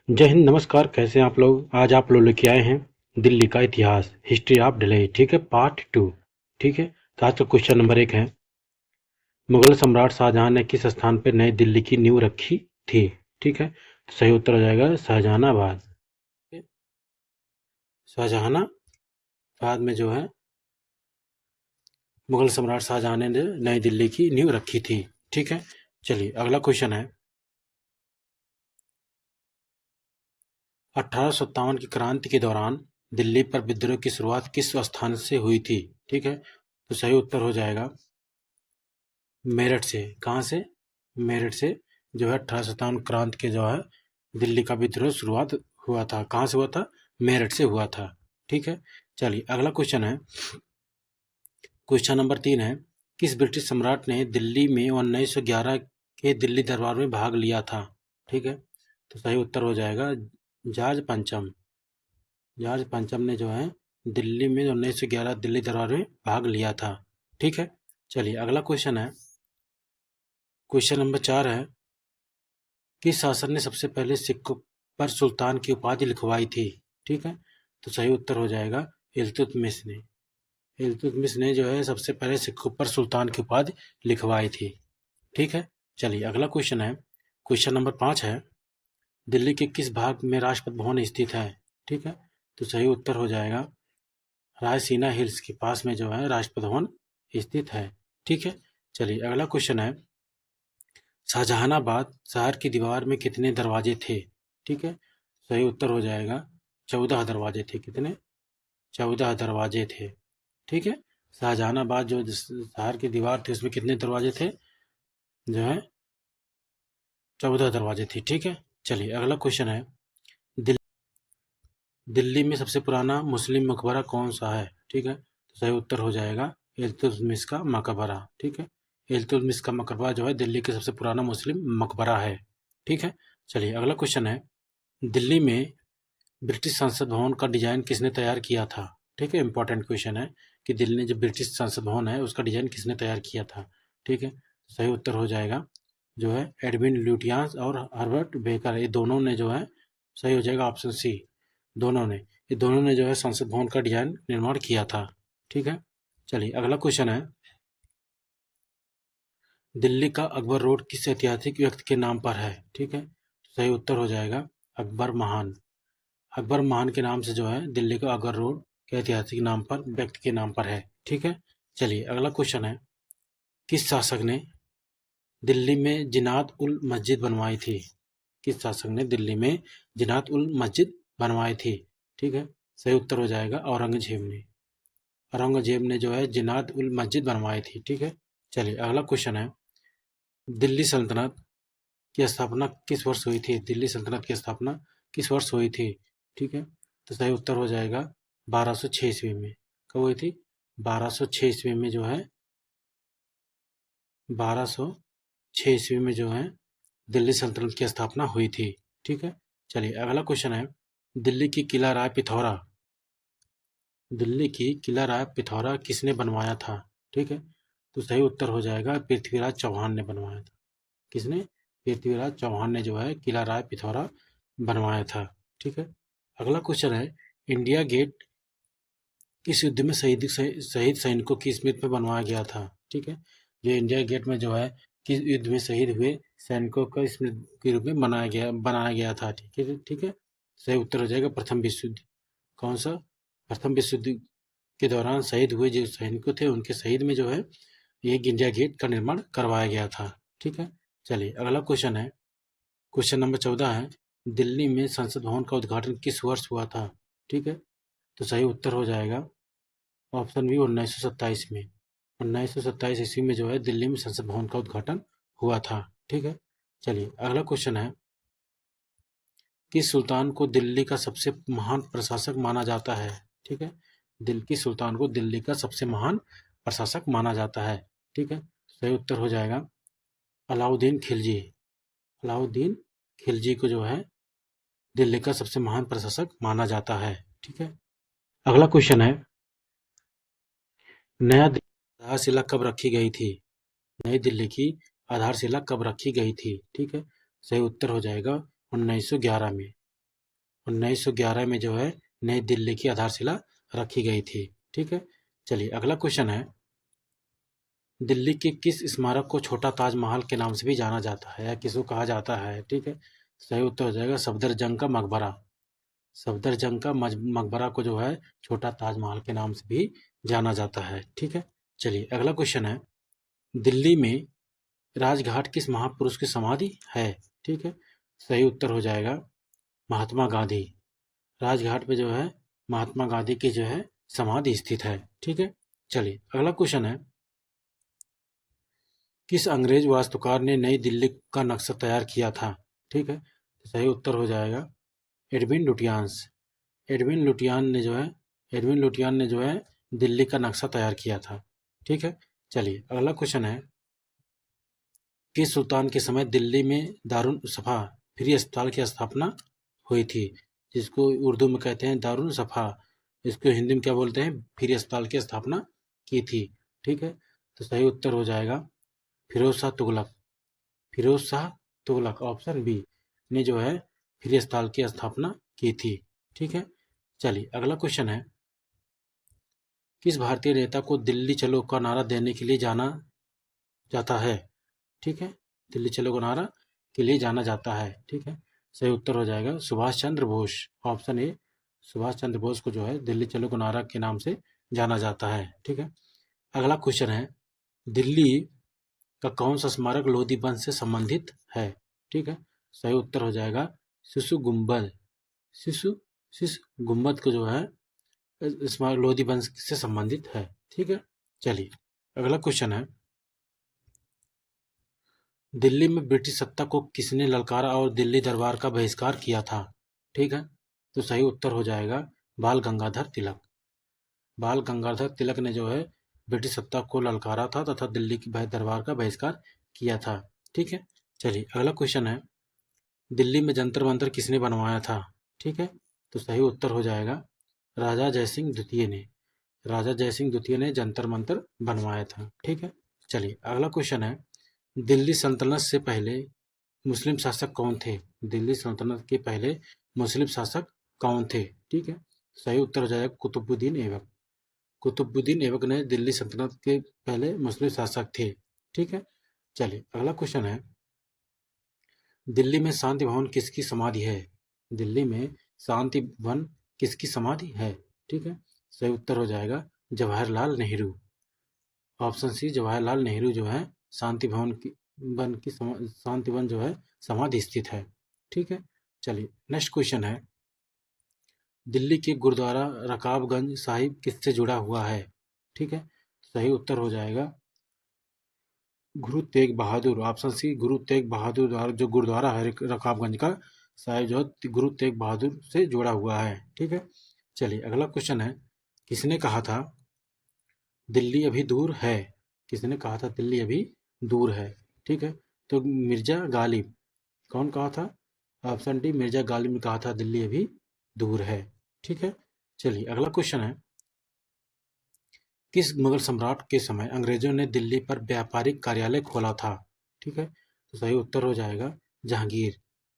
जय हिंद, नमस्कार। कैसे हैं आप लोग? आज आप लोग लेके आए हैं दिल्ली का इतिहास, हिस्ट्री ऑफ दिल्ली। ठीक है, पार्ट 2। ठीक है, तो आज का क्वेश्चन नंबर 1 है, मुगल सम्राट शाहजहां ने किस स्थान पर नई दिल्ली की नींव रखी थी? ठीक है, तो सही उत्तर हो जाएगा शाहजहानाबाद। शाहजहानाबाद में जो है मुगल सम्राट शाहजहां ने नई दिल्ली की नींव रखी थी। ठीक है, चलिए अगला क्वेश्चन है, 1857 की क्रांति के दौरान दिल्ली पर विद्रोह की शुरुआत किस स्थान से हुई थी? ठीक है, तो सही उत्तर हो जाएगा मेरठ से। कहाँ से? मेरठ से जो है 1857 क्रांति के जो है दिल्ली का विद्रोह शुरुआत हुआ था। कहाँ से हुआ था? मेरठ से हुआ था। ठीक है, चलिए अगला क्वेश्चन है, क्वेश्चन नंबर 3 है, किस ब्रिटिश सम्राट ने दिल्ली में 1911 के दिल्ली दरबार में भाग लिया था? ठीक है, तो सही उत्तर हो जाएगा जॉर्ज पंचम। जॉर्ज पंचम ने जो है दिल्ली में 1911 दिल्ली दरबार में भाग लिया था। ठीक है, चलिए अगला क्वेश्चन है, क्वेश्चन नंबर 4 है, किस शासक ने सबसे पहले सिक्कों पर सुल्तान की उपाधि लिखवाई थी? ठीक है, तो सही उत्तर हो जाएगा इल्तुतमिश ने। इल्तुतमिश ने जो है सबसे पहले सिक्कों पर सुल्तान की उपाधि लिखवाई थी। ठीक है, चलिए अगला क्वेश्चन है, क्वेश्चन नंबर 5 है, दिल्ली के किस भाग में राष्ट्रपति भवन स्थित है? ठीक है, तो सही उत्तर हो जाएगा रायसीना हिल्स के पास में जो है राष्ट्रपति भवन स्थित है। ठीक है, चलिए अगला क्वेश्चन है, शाहजहानाबाद शहर की दीवार में कितने दरवाजे थे? ठीक है, सही उत्तर हो जाएगा 14 दरवाजे थे। कितने? 14 दरवाजे थे। ठीक है, शाहजहानाबाद जो शहर की दीवार थी उसमें कितने दरवाजे थे? जो है 14 दरवाजे थे। ठीक है, चलिए अगला क्वेश्चन है, दिल्ली में सबसे पुराना मुस्लिम मकबरा कौन सा है? ठीक है, तो सही उत्तर हो जाएगा इल्तुतमिश का मकबरा। ठीक है, इल्तुतमिश का मकबरा जो है दिल्ली का सबसे पुराना मुस्लिम मकबरा है। ठीक है, चलिए अगला क्वेश्चन है, दिल्ली में ब्रिटिश संसद भवन का डिजाइन किसने तैयार किया था? ठीक है, इंपॉर्टेंट क्वेश्चन है कि दिल्ली में जो ब्रिटिश संसद भवन है उसका डिजाइन किसने तैयार किया था? ठीक है, सही उत्तर हो जाएगा जो है एडविन लुटियंस और हर्बर्ट बेकर, ये दोनों ने जो है, सही हो जाएगा ऑप्शन सी, दोनों ने, ये दोनों ने जो है संसद भवन का डिजाइन निर्माण किया था। ठीक है, चलिए अगला क्वेश्चन है, दिल्ली का अकबर रोड किस ऐतिहासिक व्यक्ति के नाम पर है? ठीक है, सही उत्तर हो जाएगा अकबर महान। अकबर महान के नाम से जो है दिल्ली का अकबर रोड के ऐतिहासिक नाम पर व्यक्ति के नाम पर है। ठीक है, चलिए अगला क्वेश्चन है, किस शासक ने दिल्ली में जिनात उल मस्जिद बनवाई थी? किस शासक ने दिल्ली में जिनात उल मस्जिद बनवाई थी? ठीक है, सही उत्तर हो जाएगा औरंगजेब ने। औरंगजेब ने जो है जिनात उल मस्जिद बनवाई थी। ठीक है, चलिए अगला क्वेश्चन है, दिल्ली सल्तनत की स्थापना किस वर्ष हुई थी? दिल्ली सल्तनत की स्थापना किस वर्ष हुई थी? ठीक है, तो सही उत्तर हो जाएगा 1206 ईस्वी में। कब हुई थी? 1206 ईस्वी में जो है 1206 ईस्वी में जो है दिल्ली सल्तनत की स्थापना हुई थी। ठीक है, चलिए अगला क्वेश्चन है, दिल्ली की किला राय पिथौरा, दिल्ली की किला राय पिथौरा किसने बनवाया था? ठीक है, तो सही उत्तर हो जाएगा पृथ्वीराज चौहान ने बनवाया था। किसने? पृथ्वीराज चौहान ने जो है किला राय पिथौरा बनवाया था। ठीक है, अगला क्वेश्चन है, इंडिया गेट किस युद्ध में शहीद सैनिकों की स्मृति में बनवाया गया था? ठीक है, ये इंडिया गेट में जो है किस युद्ध में शहीद हुए सैनिकों का स्मृति के रूप में बनाया गया था। ठीक है, ठीक है, सही उत्तर हो जाएगा प्रथम विश्व युद्ध। कौन सा? प्रथम विश्व युद्ध के दौरान शहीद हुए जो सैनिक थे उनके शहीद में जो है ये इंडिया गेट का निर्माण करवाया गया था। ठीक है, चलिए अगला क्वेश्चन है, क्वेश्चन नंबर 14 है, दिल्ली में संसद भवन का उद्घाटन किस वर्ष हुआ था? ठीक है, तो सही उत्तर हो जाएगा ऑप्शन बी 1927 में। 1927 ईस्वी में जो है दिल्ली में संसद भवन का उद्घाटन हुआ था। ठीक है, चलिए अगला क्वेश्चन है, किस सुल्तान को दिल्ली का सबसे महान प्रशासक माना जाता है? ठीक है, दिल की सुल्तान को दिल्ली का सबसे महान प्रशासक माना जाता है। ठीक है, सही उत्तर हो जाएगा अलाउद्दीन खिलजी। अलाउद्दीन खिलजी को जो है दिल्ली का सबसे महान प्रशासक माना जाता है। ठीक है, अगला क्वेश्चन है, नया दिल्ली की आधारशिला कब रखी गई थी? नई दिल्ली की आधारशिला कब रखी गई थी? ठीक है, सही उत्तर हो जाएगा 1911 में। 1911 में जो है नई दिल्ली की आधारशिला रखी गई थी। ठीक है, चलिए अगला क्वेश्चन है, दिल्ली के किस स्मारक को छोटा ताजमहल के नाम से भी जाना जाता है या किसको कहा जाता है? ठीक है, सही उत्तर हो जाएगा सफदरजंग का मकबरा। सफदरजंग का मकबरा को जो है छोटा ताजमहल के नाम से भी जाना जाता है। ठीक है, चलिए अगला क्वेश्चन है, दिल्ली में राजघाट किस महापुरुष की समाधि है? ठीक है, सही उत्तर हो जाएगा महात्मा गांधी। राजघाट पे जो है महात्मा गांधी की जो है समाधि स्थित है। ठीक है, चलिए अगला क्वेश्चन है, किस अंग्रेज वास्तुकार ने नई दिल्ली का नक्शा तैयार किया था? ठीक है, सही उत्तर हो जाएगा एडविन लुटियंस। एडविन लुटियन ने जो है एडविन लुटियन ने जो है दिल्ली का नक्शा तैयार किया था। ठीक है, चलिए अगला क्वेश्चन है, किस सुल्तान के समय दिल्ली में दारुल सफा फ्री अस्पताल की स्थापना हुई थी? जिसको उर्दू में कहते हैं दारुल सफा, इसको हिंदी में क्या बोलते हैं? फ्री अस्पताल की स्थापना की थी। ठीक है, तो सही उत्तर हो जाएगा फिरोज शाह तुगलक। फिरोज शाह तुगलक ऑप्शन बी ने जो है फ्री अस्पताल की स्थापना की थी। ठीक है, चलिए अगला क्वेश्चन है, किस भारतीय नेता को दिल्ली चलो का नारा देने के लिए जाना जाता है? ठीक है, दिल्ली चलो का नारा के लिए जाना जाता है। ठीक है, सही उत्तर हो जाएगा सुभाष चंद्र बोस। ऑप्शन ए सुभाष चंद्र बोस को जो है दिल्ली चलो का नारा के नाम से जाना जाता है। ठीक है, अगला क्वेश्चन है, दिल्ली का कौन सा स्मारक लोधी वंश से संबंधित है? ठीक है, सही उत्तर हो जाएगा शिशु गुम्बद। शिशु शिशु गुम्बद को जो है स्मारक लोधी वंश से संबंधित है। ठीक है, चलिए अगला क्वेश्चन है, दिल्ली में ब्रिटिश सत्ता को किसने ललकारा और दिल्ली दरबार का बहिष्कार किया था? ठीक है, तो सही उत्तर हो जाएगा बाल गंगाधर तिलक। बाल गंगाधर तिलक ने जो है ब्रिटिश सत्ता को ललकारा था तथा दिल्ली की दरबार का बहिष्कार किया था। ठीक है, चलिए अगला क्वेश्चन है, दिल्ली में जंतर मंतर किसने बनवाया था? ठीक है, तो सही उत्तर हो जाएगा राजा जयसिंह द्वितीय ने। राजा जयसिंह द्वितीय ने जंतर मंतर बनवाया था। ठीक है, चलिए अगला क्वेश्चन है, दिल्ली सल्तनत से पहले मुस्लिम शासक कौन थे? दिल्ली सल्तनत के पहले मुस्लिम शासक कौन थे? ठीक है, सही उत्तर हो जाएगा कुतुबुद्दीन ऐबक। कुतुबुद्दीन ऐबक ने दिल्ली सल्तनत के पहले मुस्लिम शासक थे। ठीक है, चलिए अगला क्वेश्चन है, दिल्ली में शांति भवन किसकी समाधि है? दिल्ली में शांति वन किसकी समाधि है? ठीक है, सही उत्तर हो जाएगा जवाहरलाल नेहरू। ऑप्शन सी जवाहरलाल नेहरू जो है शांति भवन की शांति वन जो है समाधि स्थित है। ठीक है, चलिए नेक्स्ट क्वेश्चन है, दिल्ली के गुरुद्वारा रकाबगंज साहिब किससे जुड़ा हुआ है? ठीक है, सही उत्तर हो जाएगा गुरु तेग बहादुर। ऑप्शन सी गुरु तेग बहादुर द्वारा जो गुरुद्वारा है रकाबगंज का साहिब जो है गुरु तेग बहादुर से जुड़ा हुआ है। ठीक है, चलिए अगला क्वेश्चन है, किसने कहा था दिल्ली अभी दूर है? किसने कहा था दिल्ली अभी दूर है? ठीक है, तो मिर्जा गालिब। कौन कहा था? ऑप्शन डी मिर्जा गालिब ने कहा था दिल्ली अभी दूर है। ठीक है, चलिए अगला क्वेश्चन है, किस मुगल सम्राट के समय अंग्रेजों ने दिल्ली पर व्यापारिक कार्यालय खोला था? ठीक है, तो सही उत्तर हो जाएगा जहांगीर।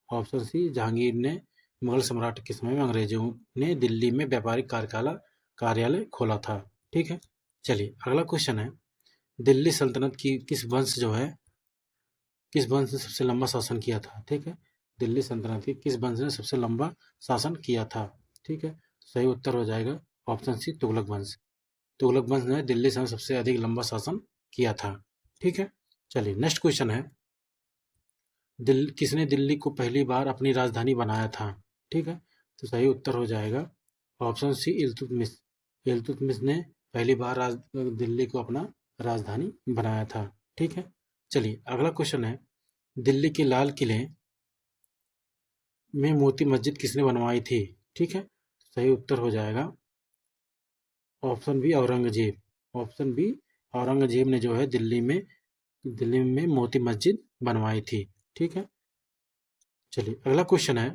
ऑप्शन सी जहांगीर ने मुगल सम्राट के समय में अंग्रेजों ने दिल्ली में व्यापारिक कार्यालय खोला था। ठीक है, चलिए अगला क्वेश्चन है, दिल्ली सल्तनत की किस वंश ने सबसे लंबा शासन किया था? ठीक है, दिल्ली सल्तनत की किस वंश ने सबसे लंबा शासन किया था? ठीक है, सही उत्तर हो जाएगा ऑप्शन सी तुगलक वंश। तुगलक वंश ने दिल्ली में सबसे अधिक लंबा शासन किया था। ठीक है, चलिए नेक्स्ट क्वेश्चन है, किसने दिल्ली को पहली बार अपनी राजधानी बनाया था? ठीक है, तो सही उत्तर हो जाएगा ऑप्शन सी इल्तुतमिश। इल्तुतमिश ने पहली बार दिल्ली को अपना राजधानी बनाया था। ठीक है, चलिए अगला क्वेश्चन है, दिल्ली के लाल किले में मोती मस्जिद किसने बनवाई थी? ठीक है, सही उत्तर हो जाएगा option B Aurangzeb. Option B Aurangzeb ने जो है दिल्ली में मोती मस्जिद बनवाई थी। ठीक है, चलिए अगला क्वेश्चन है,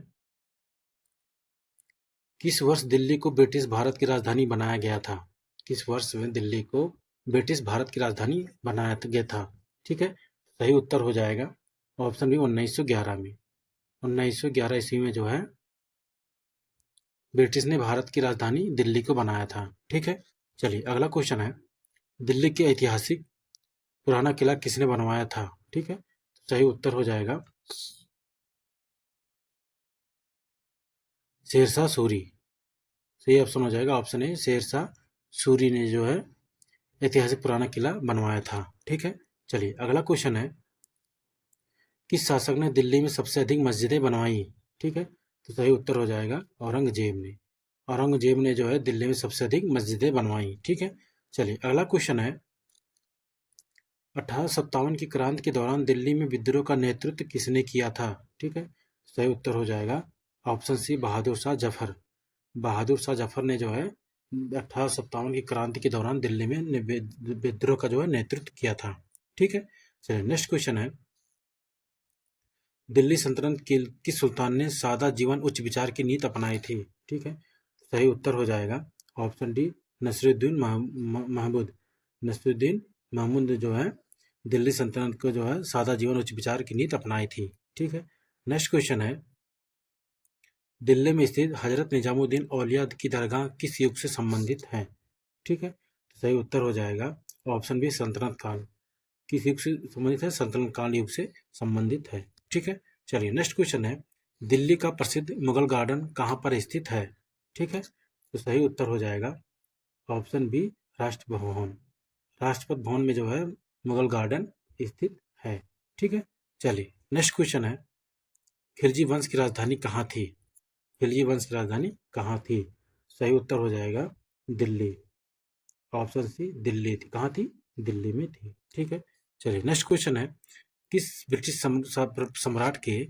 किस वर्ष दिल्ली को ब्रिटिश भारत की राजधानी बनाया गया था? किस वर्ष में दिल्ली को ब्रिटिश भारत की राजधानी बनाया गया था? ठीक है, सही उत्तर हो जाएगा ऑप्शन बी 1911 में। 1911 ईस्वी में जो है ब्रिटिश ने भारत की राजधानी दिल्ली को बनाया था। ठीक है, चलिए अगला क्वेश्चन है, दिल्ली के ऐतिहासिक पुराना किला किसने बनवाया था? ठीक है, सही उत्तर हो जाएगा शेरशाह सूरी। सही ऑप्शन हो जाएगा ऑप्शन ए, शेरशाह सूरी ने जो है ऐतिहासिक पुराना किला बनवाया था। ठीक है, चलिए अगला क्वेश्चन है, किस शासक ने दिल्ली में सबसे अधिक मस्जिदें बनवाई? ठीक है, तो सही उत्तर हो जाएगा औरंगजेब ने। औरंगजेब ने जो है दिल्ली में सबसे अधिक मस्जिदें बनवाई। ठीक है, चलिए अगला क्वेश्चन है, 1857 की क्रांति के दौरान दिल्ली में विद्रोह का नेतृत्व किसने किया था? ठीक है, सही उत्तर हो जाएगा ऑप्शन सी, बहादुर शाह जफर। बहादुर शाह जफर ने जो है 1857 की क्रांति के दौरान दिल्ली में विद्रोह का जो है नेतृत्व किया था। ठीक है, चलिए नेक्स्ट क्वेश्चन है, दिल्ली सल्तनत के किस सुल्तान ने सादा जीवन उच्च विचार की नीति अपनाई थी? ठीक है, सही उत्तर हो जाएगा ऑप्शन डी, नसरुद्दीन महमूद। नसरुद्दीन महमूद जो है दिल्ली सल्तनत को जो है सादा जीवन उच्च विचार की नीति अपनाई थी। ठीक है, नेक्स्ट क्वेश्चन है, दिल्ली में स्थित हजरत निजामुद्दीन औलिया की दरगाह किस युग से संबंधित है? ठीक है, सही उत्तर हो जाएगा ऑप्शन बी, सल्तनत काल। किस युग से संबंधित है? सल्तनत काल युग से संबंधित है। ठीक है, चलिए नेक्स्ट क्वेश्चन है, दिल्ली का प्रसिद्ध मुगल गार्डन कहाँ पर स्थित है? ठीक है, तो सही उत्तर हो जाएगा ऑप्शन बी, राष्ट्रपति भवन। राष्ट्रपति भवन में जो है मुगल गार्डन स्थित है। ठीक है, चलिए नेक्स्ट क्वेश्चन है, खिलजी वंश की राजधानी कहाँ थी? खिलजी वंश की राजधानी कहाँ थी? सही उत्तर हो जाएगा दिल्ली। ऑप्शन सी, दिल्ली थी। कहाँ थी? दिल्ली में थी। ठीक है, चलिए नेक्स्ट क्वेश्चन है, किस ब्रिटिश सम्राट के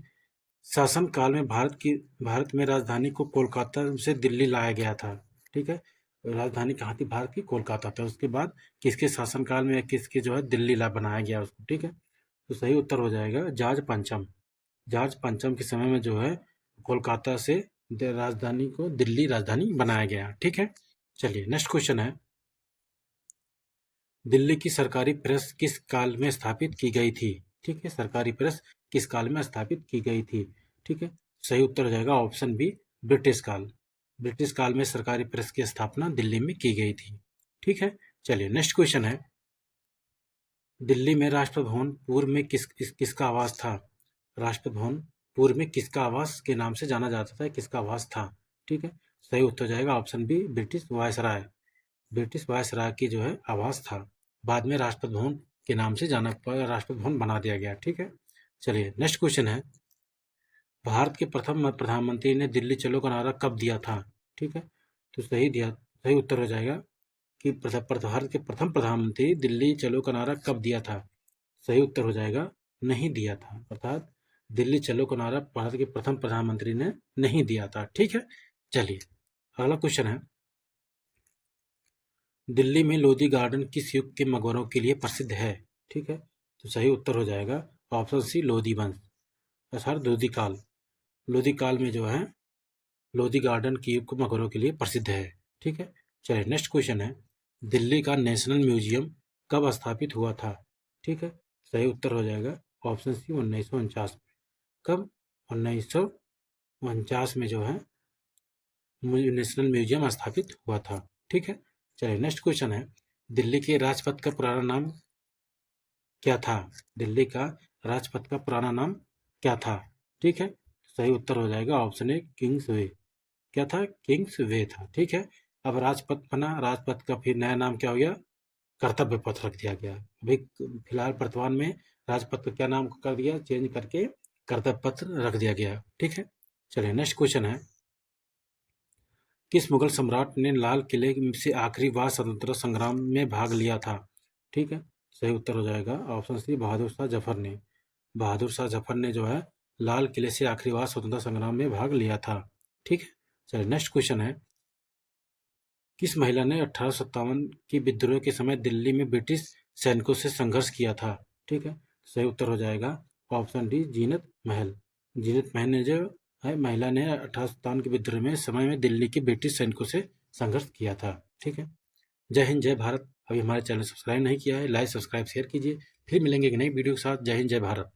शासनकाल में भारत में राजधानी को कोलकाता से दिल्ली लाया गया था? ठीक है, राजधानी कहाँ थी भारत की? कोलकाता था। उसके बाद किसके शासनकाल में किसके जो है दिल्ली ला बनाया गया उसको? ठीक है, तो सही उत्तर हो जाएगा जॉर्ज पंचम। जॉर्ज पंचम के समय में जो है कोलकाता से राजधानी को दिल्ली राजधानी बनाया गया। ठीक है, चलिए नेक्स्ट क्वेश्चन है, दिल्ली की सरकारी प्रेस किस काल में स्थापित की गई थी? ठीक है, सरकारी प्रेस किस काल में स्थापित की गई थी? ठीक है, सही उत्तर हो जाएगा ऑप्शन बी, ब्रिटिश काल। ब्रिटिश काल में सरकारी प्रेस की स्थापना दिल्ली में की गई थी। ठीक है, चलिए नेक्स्ट क्वेश्चन है, दिल्ली में राष्ट्रपति भवन पूर्व में किसका आवास था? राष्ट्रपति भवन पूर्व में किसका आवास के नाम से जाना जाता था? किसका आवास था? ठीक है, सही उत्तर हो जाएगा option B, British viceroy. British viceroy की जो है आवास था। बाद में राष्ट्रपति भवन के नाम से राष्ट्रपति भवन बना दिया गया। ठीक है, चलिए नेक्स्ट क्वेश्चन है, भारत के प्रथम प्रधानमंत्री ने दिल्ली चलो का नारा कब दिया था? ठीक है, तो सही उत्तर हो जाएगा कि भारत के प्रथम प्रधानमंत्री दिल्ली चलो का नारा कब दिया था? सही उत्तर हो जाएगा नहीं दिया था, अर्थात दिल्ली चलो का नारा भारत के प्रथम प्रधानमंत्री ने नहीं दिया था। ठीक है, चलिए अगला क्वेश्चन है, दिल्ली में लोधी गार्डन किस युग के मकबरों के लिए प्रसिद्ध है? ठीक है, तो सही उत्तर हो जाएगा ऑप्शन सी, लोधी वंश अर्थात लोधी काल। लोधी काल में जो है लोधी गार्डन की युग के मकबरों के लिए प्रसिद्ध है। ठीक है, चलिए नेक्स्ट क्वेश्चन है, दिल्ली का नेशनल म्यूजियम कब स्थापित हुआ था? ठीक है, सही उत्तर हो जाएगा ऑप्शन सी, 1949 में। कब? 1949 में जो है नेशनल म्यूजियम स्थापित हुआ था। ठीक है, चलिए नेक्स्ट क्वेश्चन है, दिल्ली के राजपथ का पुराना नाम क्या था? दिल्ली का राजपथ का पुराना नाम क्या था? ठीक है, सही उत्तर हो जाएगा ऑप्शन ए, किंग्स वे। क्या था? किंग्स वे था। ठीक है, अब राजपथ बना, राजपथ का फिर नया नाम क्या हो गया? कर्तव्य पथ रख दिया गया। अभी फिलहाल वर्तमान में राजपथ का क्या नाम कर दिया? चेंज करके कर्तव्य पथ रख दिया गया। ठीक है, चलिए नेक्स्ट क्वेश्चन है, किस मुगल सम्राट ने लाल किले से आखिरी बार स्वतंत्रता संग्राम में भाग लिया था? ठीक है, सही उत्तर हो जाएगा ऑप्शन सी, बहादुर शाह जफर ने। बहादुर शाह जफर ने जो है लाल किले से आखिरी बार स्वतंत्रता संग्राम में भाग लिया था। ठीक है, चलिए नेक्स्ट क्वेश्चन है, किस महिला ने 1857 की विद्रोह के समय दिल्ली में ब्रिटिश सैनिकों से संघर्ष किया था? ठीक है, सही उत्तर हो जाएगा ऑप्शन डी, जीनत महल। जीनत महल ने जो है महिला ने 1857 के विद्रोह में समय में दिल्ली के ब्रिटिश सैनिकों से संघर्ष किया था। ठीक है, जय हिंद जय भारत। अभी हमारे चैनल सब्सक्राइब नहीं किया है, लाइक सब्सक्राइब शेयर कीजिए। फिर मिलेंगे एक नई वीडियो के साथ। जय हिंद जय भारत।